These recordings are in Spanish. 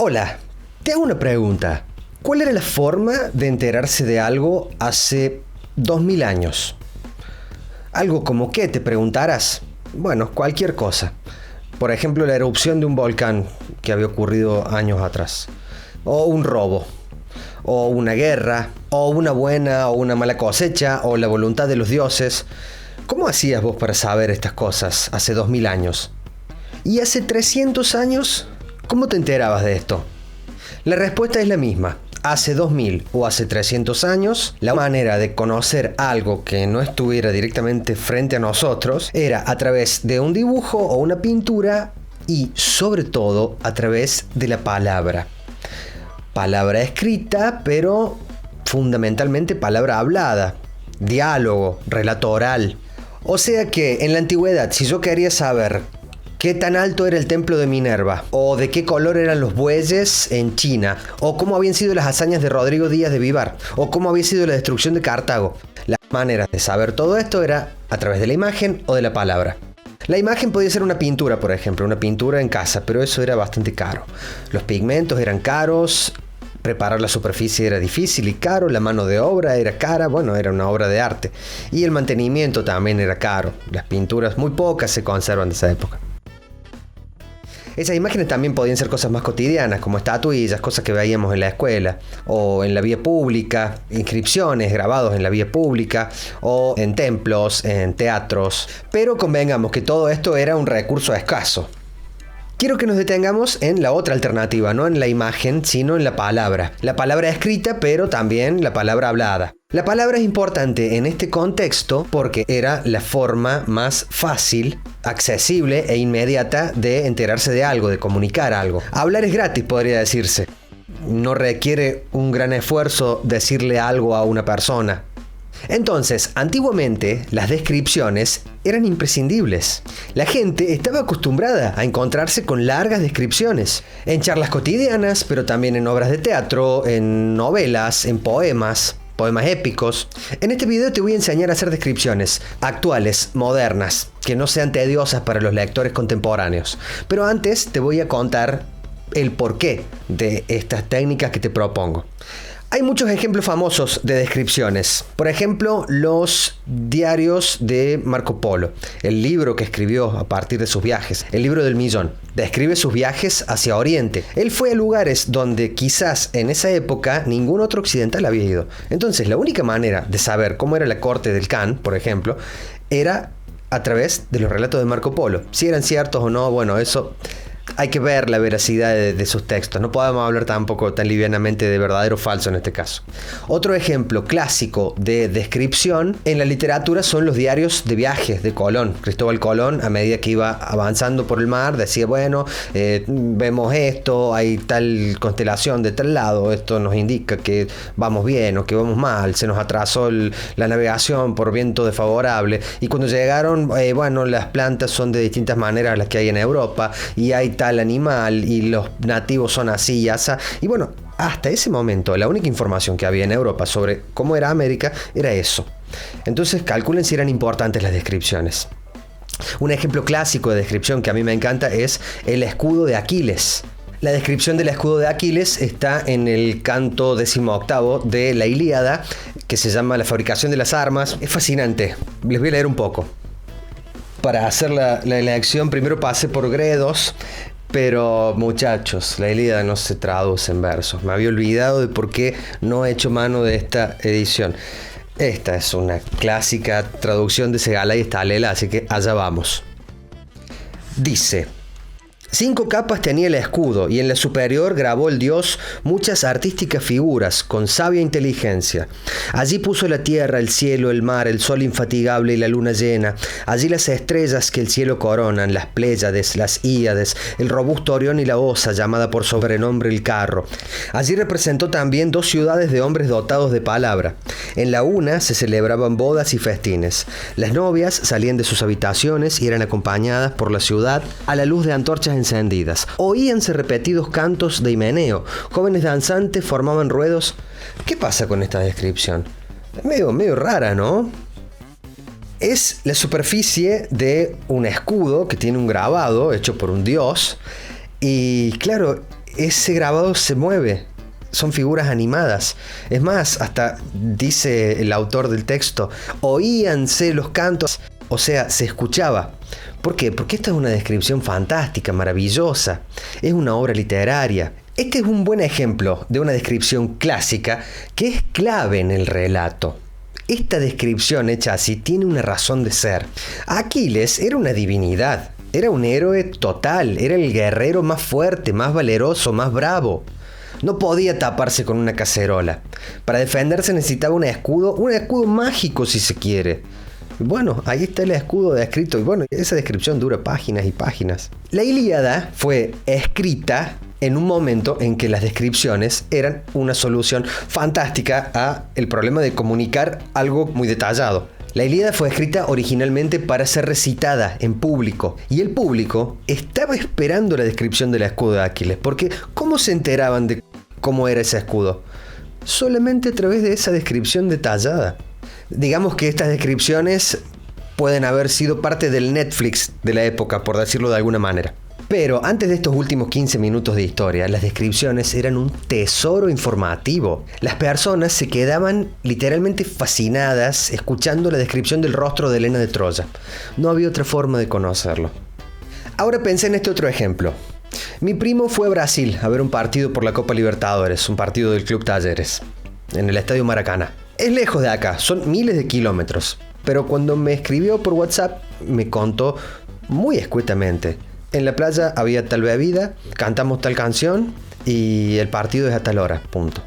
Hola, te hago una pregunta. ¿Cuál era la forma de enterarse de algo hace 2000 años? Algo como qué, te preguntarás. Bueno, cualquier cosa. Por ejemplo, la erupción de un volcán que había ocurrido años atrás. O un robo. O una guerra. O una buena o una mala cosecha. O la voluntad de los dioses. ¿Cómo hacías vos para saber estas cosas hace 2000 años? ¿Y hace 300 años? ¿Cómo te enterabas de esto? La respuesta es la misma. Hace 2000 o hace 300 años, la manera de conocer algo que no estuviera directamente frente a nosotros era a través de un dibujo o una pintura y, sobre todo, a través de la palabra. Palabra escrita, pero fundamentalmente palabra hablada. Diálogo, relato oral. O sea que en la antigüedad, si yo quería saber ¿qué tan alto era el templo de Minerva? ¿O de qué color eran los bueyes en China? ¿O cómo habían sido las hazañas de Rodrigo Díaz de Vivar? ¿O cómo había sido la destrucción de Cartago? Las maneras de saber todo esto era a través de la imagen o de la palabra. La imagen podía ser una pintura, por ejemplo, una pintura en casa, pero eso era bastante caro. Los pigmentos eran caros, preparar la superficie era difícil y caro, la mano de obra era cara, bueno, era una obra de arte. Y el mantenimiento también era caro. Las pinturas muy pocas se conservan de esa época. Esas imágenes también podían ser cosas más cotidianas, como estatuillas, cosas que veíamos en la escuela, o en la vía pública, inscripciones grabados en la vía pública, o en templos, en teatros. Pero convengamos que todo esto era un recurso escaso. Quiero que nos detengamos en la otra alternativa, no en la imagen, sino en la palabra. La palabra escrita, pero también la palabra hablada. La palabra es importante en este contexto porque era la forma más fácil, accesible e inmediata de enterarse de algo, de comunicar algo. Hablar es gratis, podría decirse. No requiere un gran esfuerzo decirle algo a una persona. Entonces, antiguamente, las descripciones eran imprescindibles. La gente estaba acostumbrada a encontrarse con largas descripciones, en charlas cotidianas, pero también en obras de teatro, en novelas, en poemas épicos. En este video te voy a enseñar a hacer descripciones actuales, modernas, que no sean tediosas para los lectores contemporáneos. Pero antes te voy a contar el porqué de estas técnicas que te propongo. Hay muchos ejemplos famosos de descripciones. Por ejemplo, los diarios de Marco Polo, el libro que escribió a partir de sus viajes, el libro del millón. Describe sus viajes hacia Oriente. Él fue a lugares donde quizás en esa época ningún otro occidental había ido. Entonces, la única manera de saber cómo era la corte del Khan, por ejemplo, era a través de los relatos de Marco Polo. Si eran ciertos o no, bueno, eso hay que ver la veracidad de sus textos. No podemos hablar tampoco tan livianamente de verdadero o falso en este caso. Otro ejemplo clásico de descripción en la literatura son los diarios de viajes de Colón. Cristóbal Colón, a medida que iba avanzando por el mar, decía, bueno, vemos esto, hay tal constelación de tal lado, esto nos indica que vamos bien o que vamos mal, se nos atrasó la navegación por viento desfavorable. Y cuando llegaron, bueno, las plantas son de distintas maneras a las que hay en Europa, y hay tal animal y los nativos son así y así. Y bueno, hasta ese momento la única información que había en Europa sobre cómo era América era eso. Entonces calculen si eran importantes las descripciones. Un ejemplo clásico de descripción que a mí me encanta es el escudo de Aquiles. La descripción del escudo de Aquiles está en el canto 18 de la Ilíada, que se llama La fabricación de las armas. Es fascinante. Les voy a leer un poco. Para hacer la elección primero pasé por Gredos, pero muchachos, la Ilíada no se traduce en versos. Me había olvidado de por qué no he hecho mano de esta edición. Esta es una clásica traducción de Segalay Estalela, así que allá vamos. Dice: 5 capas tenía el escudo, y en la superior grabó el dios muchas artísticas figuras, con sabia inteligencia. Allí puso la tierra, el cielo, el mar, el sol infatigable y la luna llena. Allí las estrellas que el cielo coronan, las Pléyades, las Híades, el robusto Orión y la Osa, llamada por sobrenombre el Carro. Allí representó también 2 ciudades de hombres dotados de palabra. En la una se celebraban bodas y festines. Las novias salían de sus habitaciones y eran acompañadas por la ciudad a la luz de antorchas encendidas. Oíanse repetidos cantos de himeneo. Jóvenes danzantes formaban ruedos. ¿Qué pasa con esta descripción? Medio rara, ¿no? Es la superficie de un escudo que tiene un grabado hecho por un dios. Y claro, ese grabado se mueve. Son figuras animadas. Es más, hasta dice el autor del texto, oíanse los cantos. O sea, se escuchaba. ¿Por qué? Porque esta es una descripción fantástica, maravillosa. Es una obra literaria. Este es un buen ejemplo de una descripción clásica que es clave en el relato. Esta descripción hecha así tiene una razón de ser. Aquiles era una divinidad. Era un héroe total. Era el guerrero más fuerte, más valeroso, más bravo. No podía taparse con una cacerola. Para defenderse necesitaba un escudo mágico si se quiere. Bueno, ahí está el escudo descrito y bueno, esa descripción dura páginas y páginas. La Ilíada fue escrita en un momento en que las descripciones eran una solución fantástica a el problema de comunicar algo muy detallado. La Ilíada fue escrita originalmente para ser recitada en público y el público estaba esperando la descripción del escudo de Aquiles, porque ¿cómo se enteraban de cómo era ese escudo? Solamente a través de esa descripción detallada. Digamos que estas descripciones pueden haber sido parte del Netflix de la época, por decirlo de alguna manera. Pero antes de estos últimos 15 minutos de historia, las descripciones eran un tesoro informativo. Las personas se quedaban literalmente fascinadas escuchando la descripción del rostro de Helena de Troya. No había otra forma de conocerlo. Ahora pensé en este otro ejemplo. Mi primo fue a Brasil a ver un partido por la Copa Libertadores, un partido del Club Talleres, en el Estadio Maracaná. Es lejos de acá, son miles de kilómetros. Pero cuando me escribió por WhatsApp, me contó muy escuetamente. En la playa había tal bebida, cantamos tal canción y el partido es a tal hora, punto.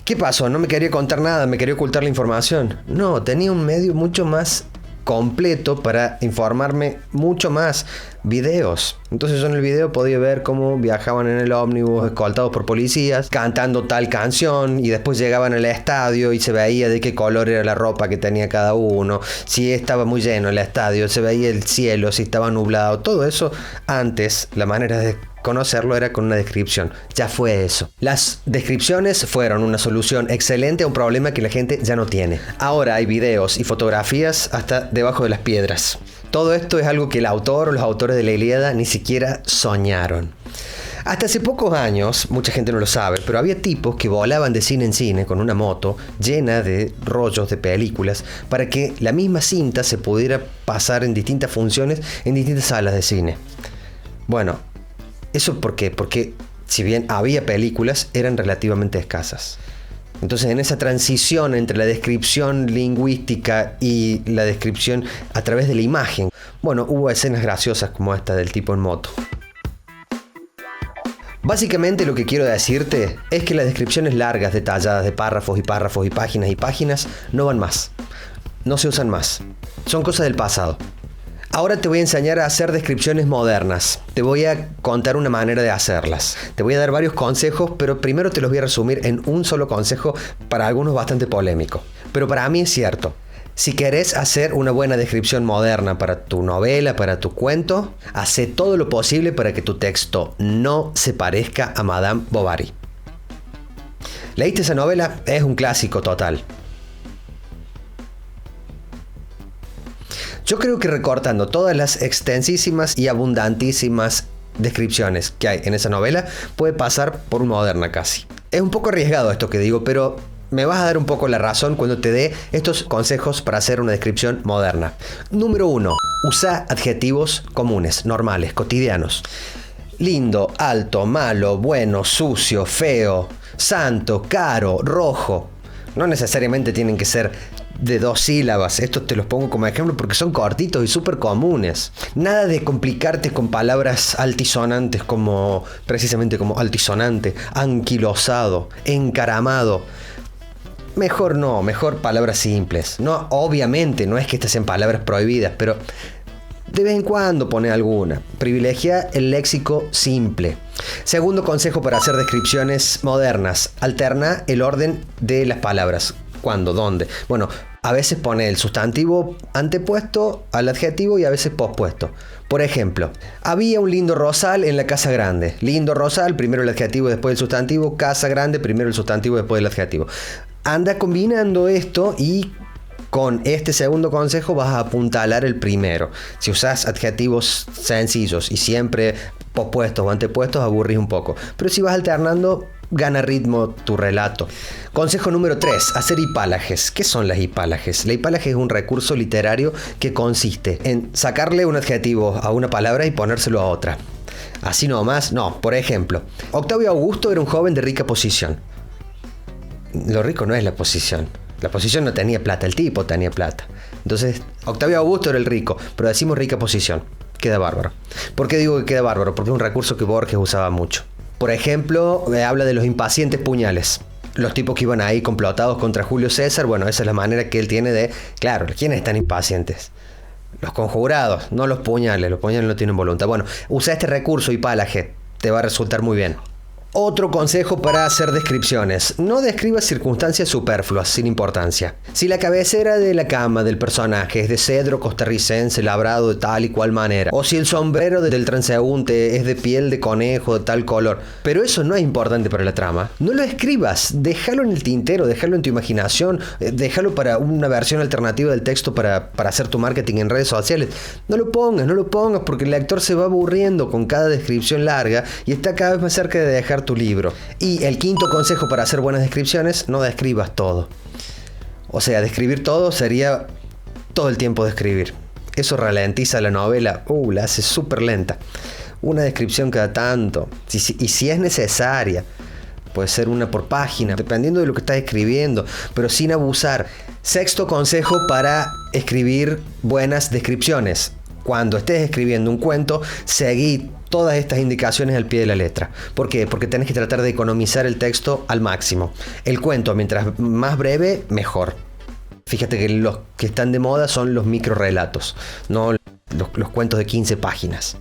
¿Qué pasó? No me quería contar nada, me quería ocultar la información. No, tenía un medio mucho más completo para informarme mucho más. Videos. Entonces yo en el video podía ver cómo viajaban en el ómnibus escoltados por policías cantando tal canción y después llegaban al estadio y se veía de qué color era la ropa que tenía cada uno, si estaba muy lleno el estadio, se veía el cielo, si estaba nublado, todo eso. Antes la manera de conocerlo era con una descripción. Ya fue eso. Las descripciones fueron una solución excelente a un problema que la gente ya no tiene. Ahora hay videos y fotografías hasta debajo de las piedras. Todo esto es algo que el autor o los autores de la Ilíada ni siquiera soñaron. Hasta hace pocos años, mucha gente no lo sabe, pero había tipos que volaban de cine en cine con una moto llena de rollos de películas para que la misma cinta se pudiera pasar en distintas funciones en distintas salas de cine. Bueno, ¿eso por qué? Porque si bien había películas, eran relativamente escasas. Entonces, en esa transición entre la descripción lingüística y la descripción a través de la imagen, bueno, hubo escenas graciosas como esta del tipo en moto. Básicamente lo que quiero decirte es que las descripciones largas, detalladas de párrafos y párrafos y páginas no van más. No se usan más. Son cosas del pasado. Ahora te voy a enseñar a hacer descripciones modernas. Te voy a contar una manera de hacerlas. Te voy a dar varios consejos, pero primero te los voy a resumir en un solo consejo, para algunos bastante polémico. Pero para mí es cierto. Si querés hacer una buena descripción moderna para tu novela, para tu cuento, hacé todo lo posible para que tu texto no se parezca a Madame Bovary. ¿Leíste esa novela? Es un clásico total. Yo creo que recortando todas las extensísimas y abundantísimas descripciones que hay en esa novela, puede pasar por una moderna casi. Es un poco arriesgado esto que digo, pero me vas a dar un poco la razón cuando te dé estos consejos para hacer una descripción moderna. Número 1. Usa adjetivos comunes, normales, cotidianos. Lindo, alto, malo, bueno, sucio, feo, santo, caro, rojo. No necesariamente tienen que ser de 2 sílabas. Estos te los pongo como ejemplo porque son cortitos y súper comunes. Nada de complicarte con palabras altisonantes como, precisamente como altisonante, anquilosado, encaramado. Mejor no, mejor palabras simples. No, obviamente no es que estas sean palabras prohibidas, pero de vez en cuando pone alguna. Privilegia el léxico simple. Segundo consejo para hacer descripciones modernas. Alterna el orden de las palabras. ¿Cuándo? ¿Dónde? Bueno, a veces pone el sustantivo antepuesto al adjetivo y a veces pospuesto. Por ejemplo, había un lindo rosal en la casa grande. Lindo rosal, primero el adjetivo, después el sustantivo. Casa grande, primero el sustantivo, después el adjetivo. Anda combinando esto y Con este segundo consejo vas a apuntalar el primero. Si usas adjetivos sencillos y siempre pospuestos o antepuestos, aburrís un poco. Pero si vas alternando, gana ritmo tu relato. Consejo número 3, hacer hipálages. ¿Qué son las hipálages? La hipálaje es un recurso literario que consiste en sacarle un adjetivo a una palabra y ponérselo a otra. Así nomás, no. Por ejemplo, Octavio Augusto era un joven de rica posición. Lo rico no es la posición. La posición no tenía plata, el tipo tenía plata. Entonces, Octavio Augusto era el rico, pero decimos rica posición. Queda bárbaro. ¿Por qué digo que queda bárbaro? Porque es un recurso que Borges usaba mucho. Por ejemplo, habla de los impacientes puñales. Los tipos que iban ahí complotados contra Julio César, bueno, esa es la manera que él tiene de... Claro, ¿quiénes están impacientes? Los conjurados, no los puñales no tienen voluntad. Bueno, usa este recurso hipálaje, te va a resultar muy bien. Otro consejo para hacer descripciones. No describas circunstancias superfluas, sin importancia. Si la cabecera de la cama del personaje es de cedro costarricense labrado de tal y cual manera, o si el sombrero del transeúnte es de piel de conejo de tal color, pero eso no es importante para la trama, no lo escribas, déjalo en el tintero, déjalo en tu imaginación, déjalo para una versión alternativa del texto para hacer tu marketing en redes sociales. No lo pongas porque el lector se va aburriendo con cada descripción larga y está cada vez más cerca de dejar tu libro. Y el quinto consejo para hacer buenas descripciones: no describas todo. O sea, describir todo sería todo el tiempo describir. Eso ralentiza la novela, la hace súper lenta. Una descripción cada tanto, y si es necesaria, puede ser una por página, dependiendo de lo que estás escribiendo, pero sin abusar. Sexto consejo para escribir buenas descripciones: cuando estés escribiendo un cuento, seguí todas estas indicaciones al pie de la letra. ¿Por qué? Porque tenés que tratar de economizar el texto al máximo. El cuento, mientras más breve, mejor. Fíjate que los que están de moda son los microrelatos, no los cuentos de 15 páginas.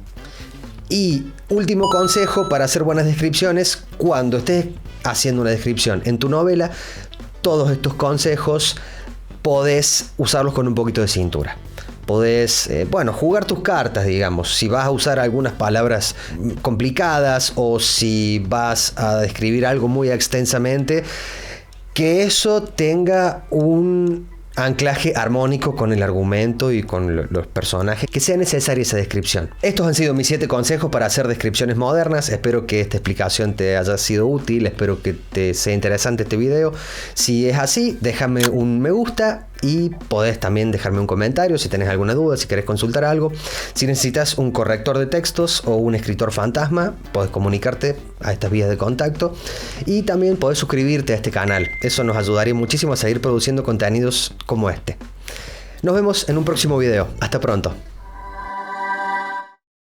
Y último consejo para hacer buenas descripciones: cuando estés haciendo una descripción en tu novela, todos estos consejos podés usarlos con un poquito de cintura. Podés, jugar tus cartas, digamos. Si vas a usar algunas palabras complicadas o si vas a describir algo muy extensamente, que eso tenga un anclaje armónico con el argumento y con los personajes, que sea necesaria esa descripción. Estos han sido mis 7 consejos para hacer descripciones modernas. Espero que esta explicación te haya sido útil, espero que te sea interesante este video. Si es así, déjame un me gusta y podés también dejarme un comentario si tenés alguna duda, si querés consultar algo. Si necesitas un corrector de textos o un escritor fantasma, podés comunicarte a estas vías de contacto y también podés suscribirte a este canal. Eso nos ayudaría muchísimo a seguir produciendo contenidos como este. Nos vemos en un próximo video. Hasta pronto.